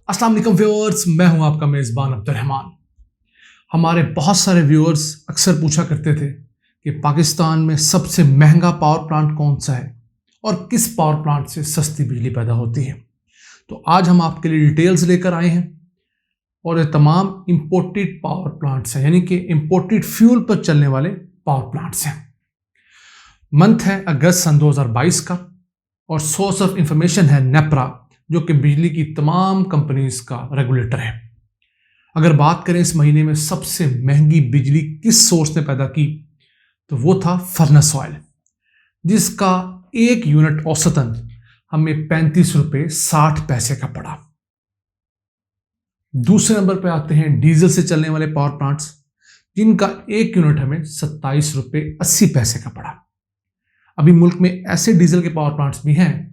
अस्सलाम वालेकुम व्यूअर्स, मैं हूं आपका मेज़बान अब्दुर्रहमान। हमारे बहुत सारे व्यूअर्स अक्सर पूछा करते थे कि पाकिस्तान में सबसे महंगा पावर प्लांट कौन सा है और किस पावर प्लांट से सस्ती बिजली पैदा होती है। तो आज हम आपके लिए डिटेल्स लेकर आए हैं और ये तमाम इंपोर्टेड पावर प्लांट्स हैं, यानी कि इंपोर्टेड फ्यूल पर चलने वाले पावर प्लांट्स हैं। मंथ है अगस्त सन 2022 का और सोर्स ऑफ इंफॉर्मेशन है नेपरा, जो कि बिजली की तमाम कंपनीज का रेगुलेटर है। अगर बात करें इस महीने में सबसे महंगी बिजली किस सोर्स ने पैदा की, तो वो था फर्नेस ऑयल, जिसका एक यूनिट औसतन हमें 35 रुपये 60 पैसे का पड़ा। दूसरे नंबर पर आते हैं डीजल से चलने वाले पावर प्लांट्स, जिनका एक यूनिट हमें 27 रुपये 80 पैसे का पड़ा। अभी मुल्क में ऐसे डीजल के पावर प्लांट्स भी हैं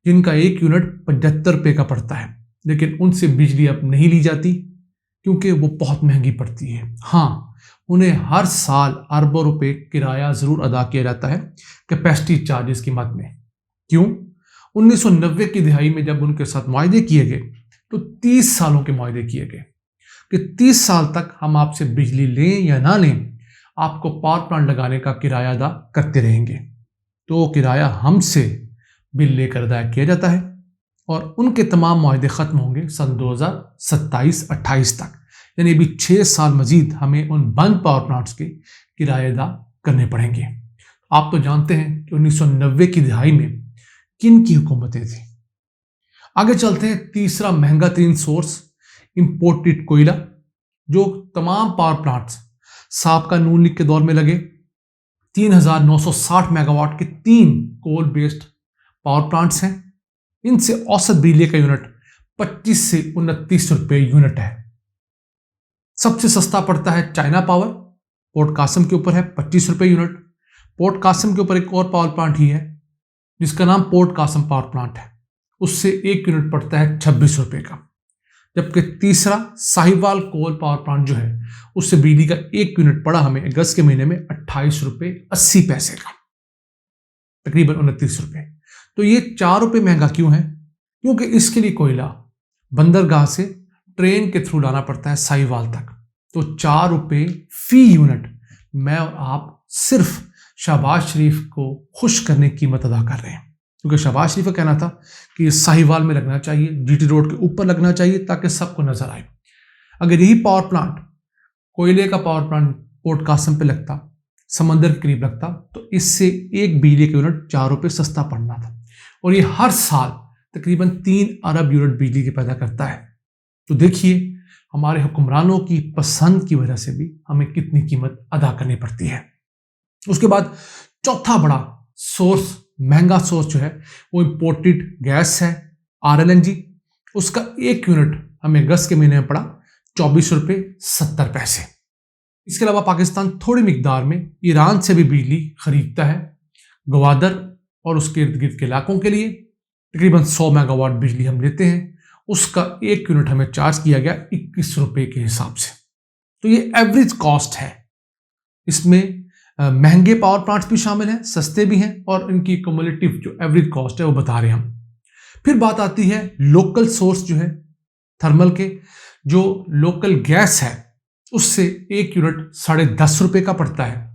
जिनका एक यूनिट 75 रुपये का पड़ता है, लेकिन उनसे बिजली अब नहीं ली जाती क्योंकि वो बहुत महंगी पड़ती है। हाँ, उन्हें हर साल अरबों रुपए किराया ज़रूर अदा किया जाता है कैपेसिटी चार्जेस की मद में। क्यों? 1990 की दिहाई में जब उनके साथ मुआहदे किए गए तो 30 सालों के मुआहदे किए गए कि 30 साल तक हम आपसे बिजली लें या ना लें, आपको पावर प्लांट लगाने का किराया अदा करते रहेंगे। तो वो किराया हमसे बिल लेकर अदा किया जाता है और उनके तमाम मुआहदे ख़त्म होंगे सन 2027-28 तक, यानी अभी 6 साल मजीद हमें उन बंद पावर प्लांट्स के किराए अदा करने पड़ेंगे। आप तो जानते हैं कि 1990 की दिहाई में किन की हुकूमतें थी। आगे चलते हैं, तीसरा महंगा तरीन सोर्स इंपोर्टेड कोयला, जो तमाम पावर प्लांट्स साबका नून लीग के दौर में लगे 3960 मेगावाट के 3 कोल बेस्ड पावर प्लांट्स हैं। इनसे औसत बिजली का यूनिट 25 से 29 रुपये यूनिट है। सबसे सस्ता पड़ता है चाइना पावर, पोर्ट कासिम के ऊपर है 25 रुपये यूनिट। पोर्ट कासिम के ऊपर एक और पावर प्लांट ही है जिसका नाम पोर्ट कासिम पावर प्लांट है, उससे एक यूनिट पड़ता है 26 रुपये का। जबकि तीसरा साहिवाल कोल पावर प्लांट जो है, उससे बिजली का एक यूनिट पड़ा हमें अगस्त के महीने में 28 रुपये 80 पैसे का, तकरीबन 29 रुपये। तो ये 4 रुपये महंगा क्यों है? क्योंकि इसके लिए कोयला बंदरगाह से ट्रेन के थ्रू लाना पड़ता है साहिवाल तक। तो 4 रुपये फी यूनिट मैं और आप सिर्फ शहबाज शरीफ को खुश करने की कीमत अदा कर रहे हैं, क्योंकि शहबाज शरीफ का कहना था कि ये साहिवाल में लगना चाहिए, जीटी रोड के ऊपर लगना चाहिए ताकि सबको नजर आए। अगर यही पावर प्लांट, कोयले का पावर प्लांट पोर्ट कासिम पे लगता, समंदर के करीब लगता, तो इससे एक बिजली का यूनिट 4 रुपये सस्ता पड़ना था और ये हर साल तकरीबन 3 अरब यूनिट बिजली की पैदा करता है। तो देखिए हमारे हुक्मरानों की पसंद की वजह से भी हमें कितनी कीमत अदा करनी पड़ती है। उसके बाद चौथा बड़ा सोर्स, महंगा सोर्स जो है, वो इंपोर्टेड गैस है, RLNG। उसका एक यूनिट हमें अगस्त के महीने में पड़ा 24 रुपये 70 पैसे। इसके अलावा पाकिस्तान थोड़ी मिकदार में ईरान से भी बिजली खरीदता है, गवादर और उसके इर्द गिर्द के इलाकों के लिए तकरीबन 100 मेगावाट बिजली हम लेते हैं। उसका एक यूनिट हमें चार्ज किया गया 21 रुपये के हिसाब से। तो ये एवरेज कॉस्ट है। इसमें महंगे पावर प्लांट्स भी शामिल हैं, सस्ते भी हैं, और इनकी क्यूमुलेटिव जो एवरेज कॉस्ट है वो बता रहे हैं हम। फिर बात आती है लोकल सोर्स जो है थर्मल के, जो लोकल गैस है उससे एक यूनिट 10.5 रुपये का पड़ता है।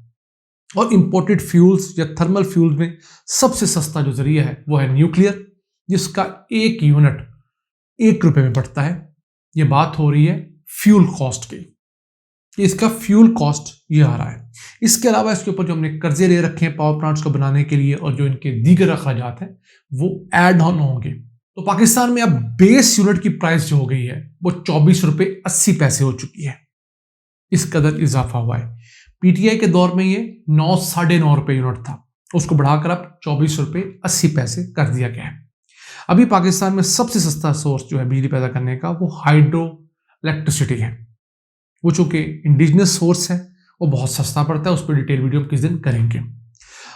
और इंपोर्टेड फ्यूल्स या थर्मल फ्यूल्स में सबसे सस्ता जो जरिया है वो है न्यूक्लियर, जिसका एक यूनिट 1 रुपये में पड़ता है। ये बात हो रही है फ्यूल कॉस्ट की, इसका फ्यूल कॉस्ट ये आ रहा है। इसके अलावा इसके ऊपर जो हमने कर्जे ले रखे हैं पावर प्लांट्स को बनाने के लिए और जो इनके दीगर अखराजात हैं वो ऐड ऑन होंगे। तो पाकिस्तान में अब बेस यूनिट की प्राइस जो हो गई है वो 24 रुपये 80 पैसे हो चुकी है। इस कदर इजाफा हुआ है। PTI के दौर में ये 9-9.5 रुपये यूनिट था, उसको बढ़ाकर अब 24 रुपये 80 पैसे कर दिया गया है। अभी पाकिस्तान में सबसे सस्ता सोर्स जो है बिजली पैदा करने का वो हाइड्रो इलेक्ट्रिसिटी है। वो चूंकि इंडिजिनस सोर्स है वो बहुत सस्ता पड़ता है, उस पर डिटेल वीडियो हम किस दिन करेंगे।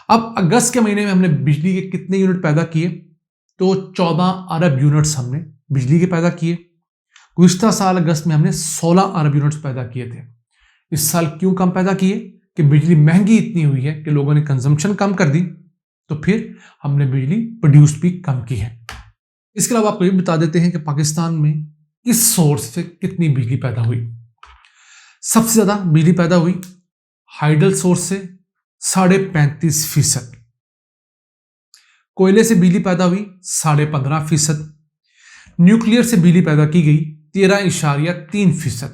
अब अगस्त के महीने में हमने बिजली के कितने यूनिट पैदा किए, तो 14 अरब यूनिट्स हमने बिजली के पैदा किए। गुज़िश्ता साल अगस्त में हमने 16 अरब यूनिट्स पैदा किए थे। इस साल क्यों कम पैदा किए? कि बिजली महंगी इतनी हुई है कि लोगों ने कंजम्पशन कम कर दी, तो फिर हमने बिजली प्रोड्यूस भी कम की है। इसके अलावा आपको ये बता देते हैं कि पाकिस्तान में किस सोर्स से कितनी बिजली पैदा हुई। सबसे ज्यादा बिजली पैदा हुई हाइडल सोर्स से 35.5%, कोयले से बिजली पैदा हुई 15.5%, न्यूक्लियर से बिजली पैदा की गई 13.3%,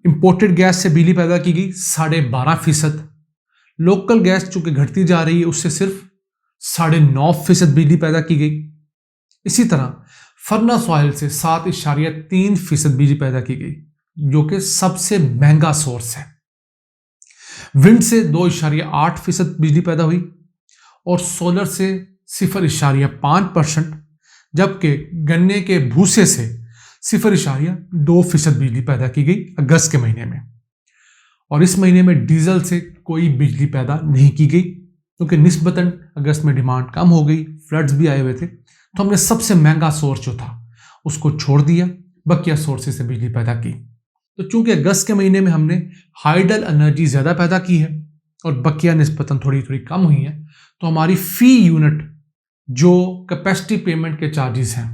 इंपोर्टेड गैस से बिजली पैदा की गई 12.5%, लोकल गैस चूंकि घटती जा रही है उससे सिर्फ 9.5% बिजली पैदा की गई। इसी तरह फर्नेस ऑयल से 7.3% बिजली पैदा की गई, जो कि सबसे महंगा सोर्स है। विंड से 2.8% बिजली पैदा हुई और सोलर से 0.5%, जबकि गन्ने के भूसे से 0.2% बिजली पैदा की गई अगस्त के महीने में। और इस महीने में डीजल से कोई बिजली पैदा नहीं की गई क्योंकि निस्बतन अगस्त में डिमांड कम हो गई, फ्लड्स भी आए हुए थे, तो हमने सबसे महंगा सोर्स जो था उसको छोड़ दिया, बकिया सोर्सेज से बिजली पैदा की। तो चूंकि अगस्त के महीने में हमने हाइडल एनर्जी ज़्यादा पैदा की है और बकिया निस्बतन थोड़ी थोड़ी कम हुई है, तो हमारी फी यूनिट जो कैपेसिटी पेमेंट के चार्जेस हैं,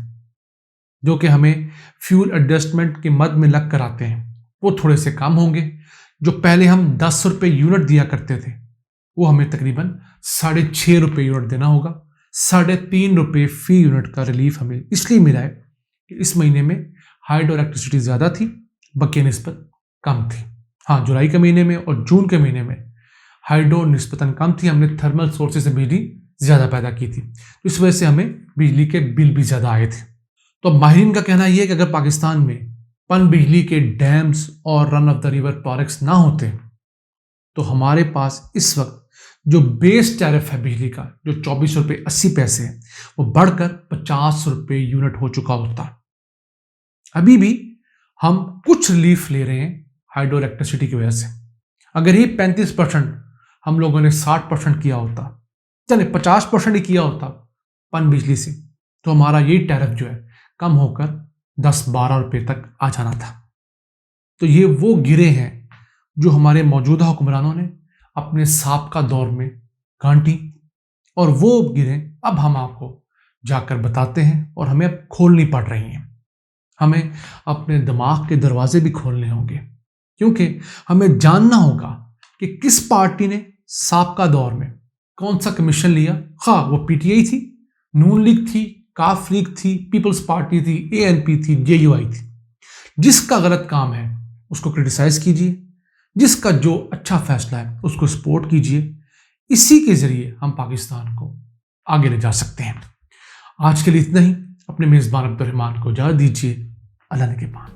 जो कि हमें फ्यूल एडजस्टमेंट के मद में लग कर आते हैं, वो थोड़े से कम होंगे। जो पहले हम 10 रुपये यूनिट दिया करते थे वो हमें तकरीबन 6.5 रुपये यूनिट देना होगा। 3.5 रुपये फी यूनिट का रिलीफ हमें इसलिए मिला है कि इस महीने में हाइड्रो इलेक्ट्रिसिटी ज़्यादा थी, बकिया निस्बत कम थी। हाँ, जुलाई के महीने में और जून के महीने में हाइड्रो निस्बतन कम थी, हमने थर्मल सोर्सेज से बिजली ज़्यादा पैदा की थी, तो इस वजह से हमें बिजली के बिल भी ज़्यादा आए थे। तो माहिरीन का कहना यह है कि अगर पाकिस्तान में पन बिजली के डैम्स और run of the river projects ना होते तो हमारे पास इस वक्त जो बेस टैरिफ है बिजली का, जो 24.80 है, वो बढ़कर 50 रुपये यूनिट हो चुका होता। अभी भी हम कुछ रिलीफ ले रहे हैं हाइड्रो इलेक्ट्रिसिटी की वजह से। अगर ये 35% हम लोगों ने 60% किया होता, चले 50% ही किया होता पन बिजली से, तो हमारा ये टैरिफ जो है कम होकर 10-12 रुपये तक आ जाना था। तो ये वो गिरे हैं जो हमारे मौजूदा हुक्मरानों ने अपने साबका दौर में गांटी, और वो गिरे अब हम आपको जाकर बताते हैं और हमें अब खोलनी पड़ रही हैं। हमें अपने दिमाग के दरवाजे भी खोलने होंगे, क्योंकि हमें जानना होगा कि किस पार्टी ने साबका दौर में कौन सा कमीशन लिया। हाँ, वो पीटीआई थी, नून लीग थी, काफ लीग थी, पीपल्स पार्टी थी, एएनपी थी, जेयूआई थी। जिसका गलत काम है उसको क्रिटिसाइज कीजिए, जिसका जो अच्छा फैसला है उसको सपोर्ट कीजिए। इसी के जरिए हम पाकिस्तान को आगे ले जा सकते हैं। आज के लिए इतना ही। अपने मेज़बान अब्दुल रहमान को इजाज़त दीजिए। अल्लाह ने के बाद।